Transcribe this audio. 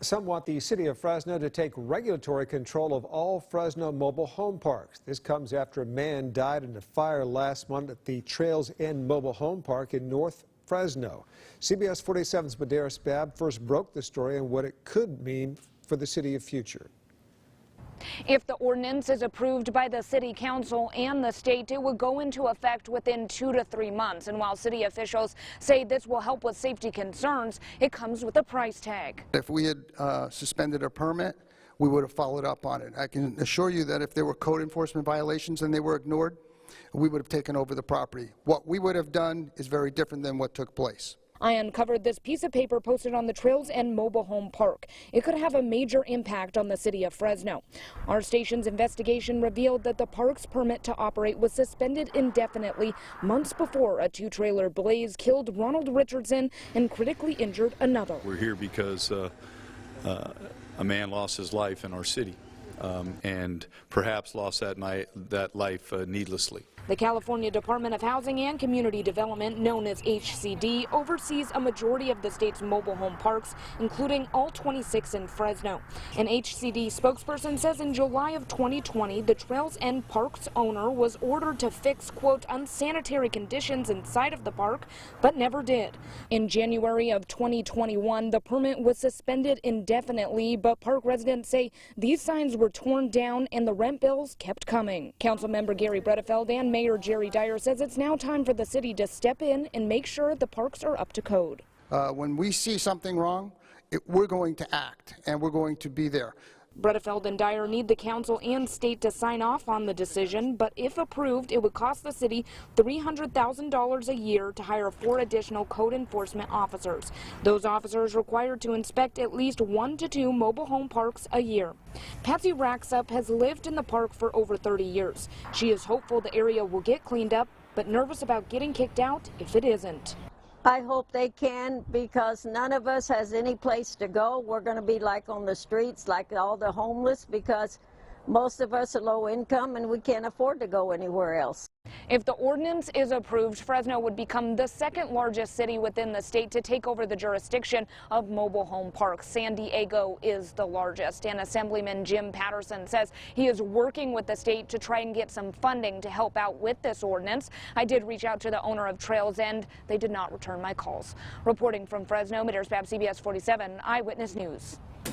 Some want the city of Fresno to take regulatory control of all Fresno mobile home parks. This comes after a man died in a fire last month at the Trails End Mobile Home Park in North Fresno. CBS 47's Dyer first broke the story on what it could mean for the city of future. If the ordinance is approved by the city council and the state, it would go into effect within 2 to 3 months. And while city officials say this will help with safety concerns, it comes with a price tag. If we had suspended a permit, we would have followed up on it. I can assure you that if there were code enforcement violations and they were ignored, we would have taken over the property. What we would have done is very different than what took place. I uncovered this piece of paper posted on the Trails End Mobile Home Park. It could have a major impact on the city of Fresno. Our station's investigation revealed that the park's permit to operate was suspended indefinitely months before a two-trailer blaze killed Ronald Richardson and critically injured another. We're here because a man lost his life in our city and perhaps lost that life needlessly. The California Department of Housing and Community Development, known as HCD, oversees a majority of the state's mobile home parks, including all 26 in Fresno. An HCD spokesperson says in July of 2020, the Trails End Park's owner was ordered to fix, quote, unsanitary conditions inside of the park, but never did. In January of 2021, the permit was suspended indefinitely, but park residents say these signs were torn down and the rent bills kept coming. Councilmember Garry Bredefeld and Mayor Dyer says it's now time for the city to step in and make sure the parks are up to code. When we see something wrong, we're going to act, and we're going to be there. Bredefeld and Dyer need the council and state to sign off on the decision, but if approved, it would cost the city $300,000 a year to hire 4 additional code enforcement officers. Those officers required to inspect at least 1 to 2 mobile home parks a year. Patsy Raxup has lived in the park for over 30 years. She is hopeful the area will get cleaned up, but nervous about getting kicked out if it isn't. I hope they can, because none of us has any place to go. We're going to be like on the streets, like all the homeless, because most of us are low income and we can't afford to go anywhere else. If the ordinance is approved, Fresno would become the 2nd largest city within the state to take over the jurisdiction of mobile home parks. San Diego is the largest, and Assemblyman Jim Patterson says he is working with the state to try and get some funding to help out with this ordinance. I did reach out to the owner of Trails End. They did not return my calls. Reporting from Fresno, Dyer, CBS 47 Eyewitness News.